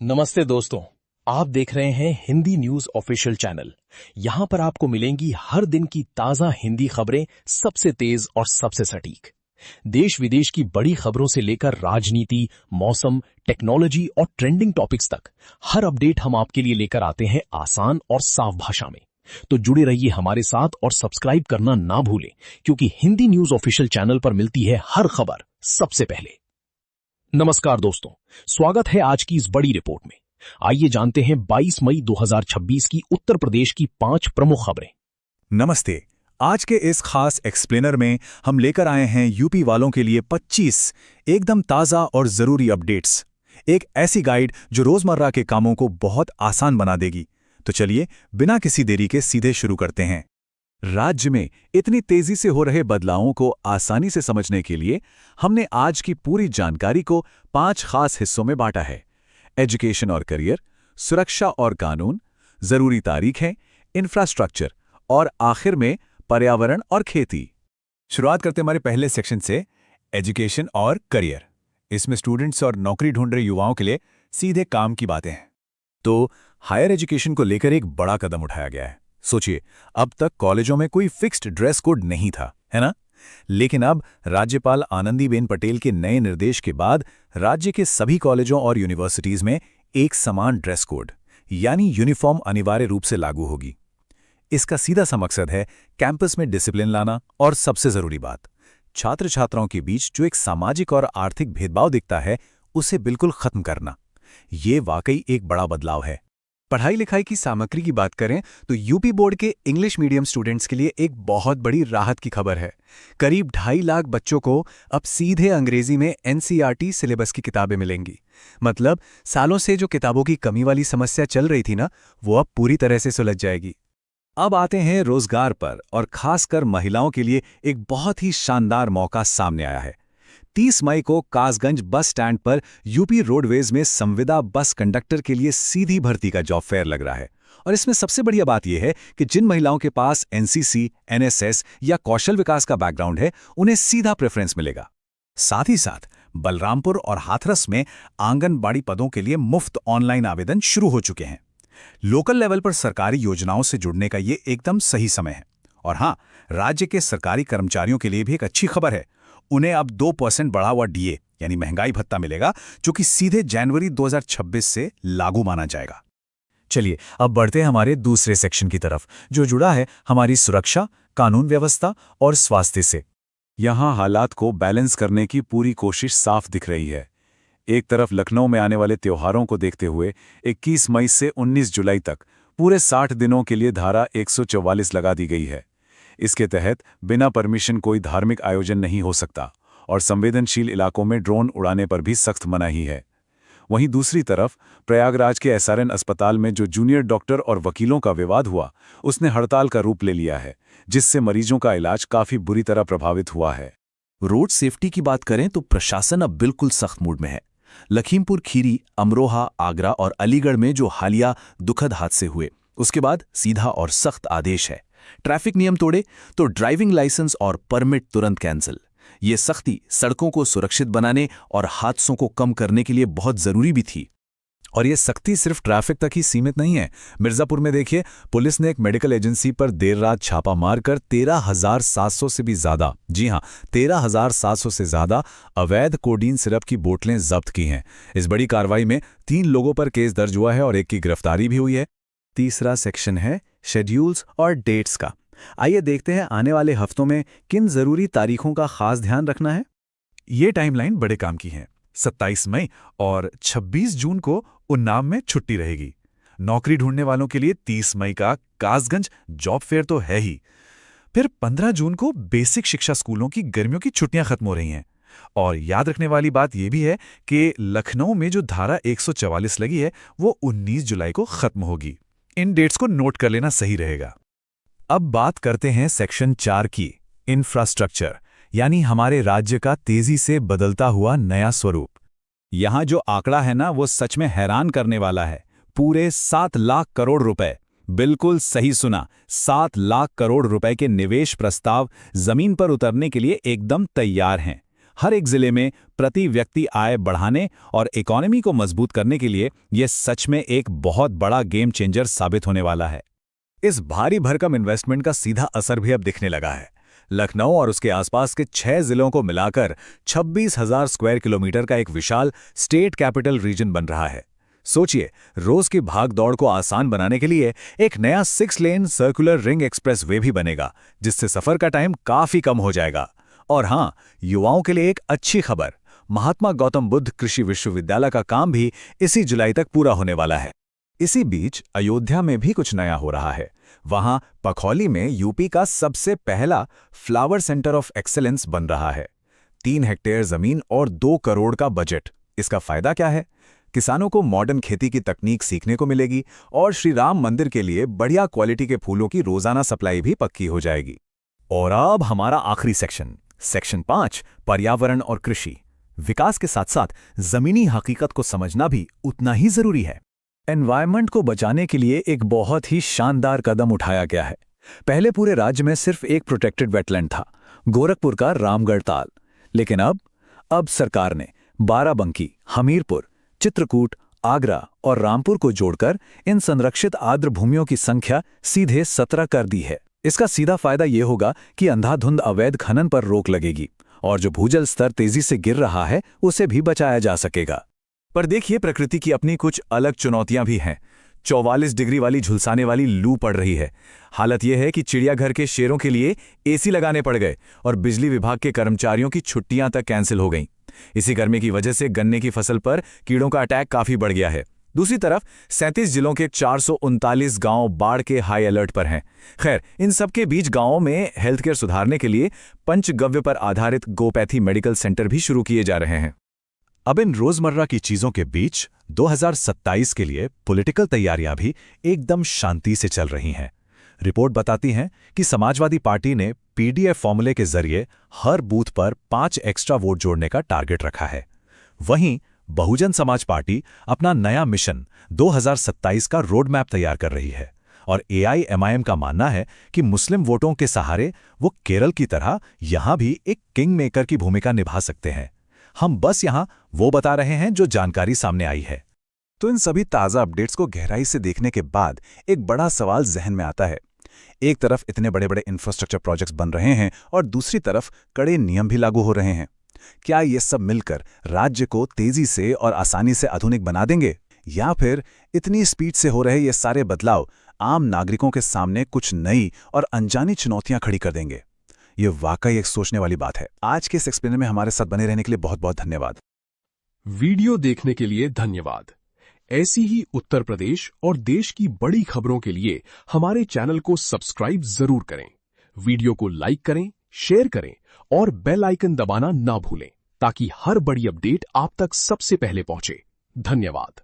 नमस्ते दोस्तों। आप देख रहे हैं हिंदी न्यूज ऑफिशियल चैनल। यहां पर आपको मिलेंगी हर दिन की ताजा हिंदी खबरें, सबसे तेज और सबसे सटीक। देश विदेश की बड़ी खबरों से लेकर राजनीति, मौसम, टेक्नोलॉजी और ट्रेंडिंग टॉपिक्स तक हर अपडेट हम आपके लिए लेकर आते हैं आसान और साफ भाषा में। तो जुड़े रहिए हमारे साथ और सब्सक्राइब करना ना भूलें, क्योंकि हिंदी न्यूज ऑफिशियल चैनल पर मिलती है हर खबर सबसे पहले। नमस्कार दोस्तों, स्वागत है आज की इस बड़ी रिपोर्ट में। आइए जानते हैं 22 मई 2026 की उत्तर प्रदेश की 5 प्रमुख खबरें। नमस्ते। आज के इस खास एक्सप्लेनर में हम लेकर आए हैं यूपी वालों के लिए 25 एकदम ताज़ा और ज़रूरी अपडेट्स। एक ऐसी गाइड जो रोज़मर्रा के कामों को बहुत आसान बना देगी। तो चलिए बिना किसी देरी के सीधे शुरू करते हैं। राज्य में इतनी तेजी से हो रहे बदलावों को आसानी से समझने के लिए हमने आज की पूरी जानकारी को 5 खास हिस्सों में बांटा है। एजुकेशन और करियर, सुरक्षा और कानून, जरूरी तारीखें, इंफ्रास्ट्रक्चर और आखिर में पर्यावरण और खेती। शुरुआत करते हमारे पहले सेक्शन से, एजुकेशन और करियर। इसमें स्टूडेंट्स और नौकरी ढूंढ रहे युवाओं के लिए सीधे काम की बातें हैं। तो हायर एजुकेशन को लेकर एक बड़ा कदम उठाया गया है। सोचिए, अब तक कॉलेजों में कोई फिक्स्ड ड्रेस कोड नहीं था, है ना? लेकिन अब राज्यपाल आनंदीबेन पटेल के नए निर्देश के बाद राज्य के सभी कॉलेजों और यूनिवर्सिटीज में एक समान ड्रेस कोड यानी यूनिफॉर्म अनिवार्य रूप से लागू होगी। इसका सीधा सा मकसद है कैंपस में डिसिप्लिन लाना और सबसे जरूरी बात, छात्र छात्राओं के बीच जो एक सामाजिक और आर्थिक भेदभाव दिखता है उसे बिल्कुल खत्म करना। ये वाकई एक बड़ा बदलाव है। पढ़ाई लिखाई की सामग्री की बात करें तो यूपी बोर्ड के इंग्लिश मीडियम स्टूडेंट्स के लिए एक बहुत बड़ी राहत की खबर है। करीब 2.5 लाख बच्चों को अब सीधे अंग्रेजी में एनसीईआरटी सिलेबस की किताबें मिलेंगी। मतलब सालों से जो किताबों की कमी वाली समस्या चल रही थी ना, वो अब पूरी तरह से सुलझ जाएगी। अब आते हैं रोजगार पर, और खासकर महिलाओं के लिए एक बहुत ही शानदार मौका सामने आया है। 30 मई को कासगंज बस स्टैंड पर यूपी रोडवेज में संविदा बस कंडक्टर के लिए सीधी भर्ती का जॉब फेयर लग रहा है। और इसमें सबसे बढ़िया बात यह है कि जिन महिलाओं के पास एनसीसी, एनएसएस या कौशल विकास का बैकग्राउंड है, उन्हें सीधा प्रेफरेंस मिलेगा। साथ ही साथ बलरामपुर और हाथरस में आंगनबाड़ी पदों के लिए मुफ्त ऑनलाइन आवेदन शुरू हो चुके हैं। लोकल लेवल पर सरकारी योजनाओं से जुड़ने का ये एकदम सही समय है। और हाँ, राज्य के सरकारी कर्मचारियों के लिए भी एक अच्छी खबर है। उन्हें अब 2% बढ़ा हुआ डीए यानी महंगाई भत्ता मिलेगा, जो कि सीधे जनवरी 2026 से लागू माना जाएगा। चलिए अब बढ़ते हैं हमारे दूसरे सेक्शन की तरफ, जो जुड़ा है हमारी सुरक्षा, कानून व्यवस्था और स्वास्थ्य से। यहाँ हालात को बैलेंस करने की पूरी कोशिश साफ दिख रही है। एक तरफ लखनऊ में आने वाले त्योहारों को देखते हुए 21 मई से 19 जुलाई तक पूरे 60 दिनों के लिए धारा 144 लगा दी गई है। इसके तहत बिना परमिशन कोई धार्मिक आयोजन नहीं हो सकता और संवेदनशील इलाकों में ड्रोन उड़ाने पर भी सख्त मनाही है। वहीं दूसरी तरफ प्रयागराज के एसआरएन अस्पताल में जो जूनियर डॉक्टर और वकीलों का विवाद हुआ, उसने हड़ताल का रूप ले लिया है, जिससे मरीजों का इलाज काफी बुरी तरह प्रभावित हुआ है। रोड सेफ्टी की बात करें तो प्रशासन अब बिल्कुल सख्त मूड में है। लखीमपुर खीरी, अमरोहा, आगरा और अलीगढ़ में जो हालिया दुखद हादसे हुए, उसके बाद सीधा और सख्त आदेश है। ट्रैफिक नियम तोड़े तो ड्राइविंग लाइसेंस और परमिट तुरंत कैंसिल। ये सख्ती सड़कों को सुरक्षित बनाने और हादसों को कम करने के लिए बहुत जरूरी भी थी। और ये सख्ती सिर्फ ट्रैफिक तक ही सीमित नहीं है। मिर्जापुर में देखिए, पुलिस ने एक मेडिकल एजेंसी पर देर रात छापा मारकर 13,700 से भी ज्यादा, जी हां 13,700 से ज्यादा अवैध कोडीन सिरप की बोतलें जब्त की हैं। इस बड़ी कार्रवाई में 3 लोगों पर केस दर्ज हुआ है और एक की गिरफ्तारी भी हुई है। तीसरा सेक्शन है शेड्यूल्स और डेट्स का। आइए देखते हैं आने वाले हफ्तों में किन जरूरी तारीखों का खास ध्यान रखना है। ये टाइमलाइन बड़े काम की है। 27 मई और 26 जून को उन्नाव में छुट्टी रहेगी। नौकरी ढूंढने वालों के लिए 30 मई का कासगंज जॉब फेयर तो है ही। फिर 15 जून को बेसिक शिक्षा स्कूलों की गर्मियों की छुट्टियां खत्म हो रही हैं। और याद रखने वाली बात यह भी है कि लखनऊ में जो धारा 144 लगी है, वो 19 जुलाई को खत्म होगी। इन डेट्स को नोट कर लेना सही रहेगा। अब बात करते हैं सेक्शन 4 की, इंफ्रास्ट्रक्चर, यानी हमारे राज्य का तेजी से बदलता हुआ नया स्वरूप। यहां जो आंकड़ा है ना, वो सच में हैरान करने वाला है। पूरे 7 लाख करोड़ रुपए, बिल्कुल सही सुना, 7 लाख करोड़ रुपए के निवेश प्रस्ताव जमीन पर उतरने के लिए एकदम तैयार हैं। हर एक जिले में प्रति व्यक्ति आय बढ़ाने और इकोनॉमी को मजबूत करने के लिए यह सच में एक बहुत बड़ा गेम चेंजर साबित होने वाला है। इस भारी भरकम इन्वेस्टमेंट का सीधा असर भी अब दिखने लगा है। लखनऊ और उसके आसपास के 6 जिलों को मिलाकर 26,000 स्क्वायर किलोमीटर का एक विशाल स्टेट कैपिटल रीजन बन रहा है। सोचिए, रोज की भाग दौड़ को आसान बनाने के लिए एक नया 6 लेन सर्कुलर रिंग एक्सप्रेस वे भी बनेगा, जिससे सफर का टाइम काफी कम हो जाएगा। और हां, युवाओं के लिए एक अच्छी खबर, महात्मा गौतम बुद्ध कृषि विश्वविद्यालय का काम भी इसी जुलाई तक पूरा होने वाला है। इसी बीच अयोध्या में भी कुछ नया हो रहा है। वहां पखौली में यूपी का सबसे पहला फ्लावर सेंटर ऑफ एक्सेलेंस बन रहा है। 3 हेक्टेयर जमीन और 2 करोड़ का बजट। इसका फायदा क्या है? किसानों को मॉडर्न खेती की तकनीक सीखने को मिलेगी और श्री राम मंदिर के लिए बढ़िया क्वालिटी के फूलों की रोजाना सप्लाई भी पक्की हो जाएगी। और अब हमारा आखिरी सेक्शन 5, पर्यावरण और कृषि। विकास के साथ साथ जमीनी हकीकत को समझना भी उतना ही जरूरी है। एनवायरनमेंट को बचाने के लिए एक बहुत ही शानदार कदम उठाया गया है। पहले पूरे राज्य में सिर्फ एक प्रोटेक्टेड वेटलैंड था, गोरखपुर का रामगढ़ ताल। लेकिन अब सरकार ने बाराबंकी, हमीरपुर, चित्रकूट, आगरा और रामपुर को जोड़कर इन संरक्षित आर्द्र भूमियों की संख्या सीधे 17 कर दी है। इसका सीधा फायदा ये होगा कि अंधाधुंध अवैध खनन पर रोक लगेगी और जो भूजल स्तर तेजी से गिर रहा है उसे भी बचाया जा सकेगा। पर देखिए, प्रकृति की अपनी कुछ अलग चुनौतियां भी हैं। 44 डिग्री वाली झुलसाने वाली लू पड़ रही है। हालत यह है कि चिड़ियाघर के शेरों के लिए एसी लगाने पड़ गए और बिजली विभाग के कर्मचारियों की छुट्टियां तक कैंसिल हो गईं। इसी गर्मी की वजह से गन्ने की फसल पर कीड़ों का अटैक काफी बढ़ गया है। दूसरी तरफ 37 जिलों के 439 गांव बाढ़ के हाई अलर्ट पर हैं। खैर, इन सबके बीच गांवों में हेल्थ केयर सुधारने के लिए पंचगव्य पर आधारित गोपैथी मेडिकल सेंटर भी शुरू किए जा रहे हैं। अब इन रोजमर्रा की चीजों के बीच 2027 के लिए पॉलिटिकल तैयारियां भी एकदम शांति से चल रही हैं। रिपोर्ट बताती हैं कि समाजवादी पार्टी ने पीडीएफ फॉर्मूले के जरिए हर बूथ पर 5 एक्स्ट्रा वोट जोड़ने का टारगेट रखा है। वहीं बहुजन समाज पार्टी अपना नया मिशन 2027 का रोड मैप तैयार कर रही है और एआईएमआईएम का मानना है कि मुस्लिम वोटों के सहारे वो केरल की तरह यहां भी एक किंग मेकर की भूमिका निभा सकते हैं। हम बस यहां वो बता रहे हैं जो जानकारी सामने आई है। तो इन सभी ताज़ा अपडेट्स को गहराई से देखने के बाद एक बड़ा सवाल जहन में आता है। एक तरफ इतने बड़े बड़े इंफ्रास्ट्रक्चर प्रोजेक्ट्स बन रहे हैं और दूसरी तरफ कड़े नियम भी लागू हो रहे हैं। क्या ये सब मिलकर राज्य को तेजी से और आसानी से आधुनिक बना देंगे, या फिर इतनी स्पीड से हो रहे ये सारे बदलाव आम नागरिकों के सामने कुछ नई और अनजानी चुनौतियां खड़ी कर देंगे? ये वाकई एक सोचने वाली बात है। आज के इस एक्सप्लेनर में हमारे साथ बने रहने के लिए बहुत बहुत धन्यवाद। वीडियो देखने के लिए धन्यवाद। ऐसी ही उत्तर प्रदेश और देश की बड़ी खबरों के लिए हमारे चैनल को सब्सक्राइब जरूर करें। वीडियो को लाइक करें, शेयर करें और बेल आइकन दबाना ना भूलें ताकि हर बड़ी अपडेट आप तक सबसे पहले पहुंचे। धन्यवाद।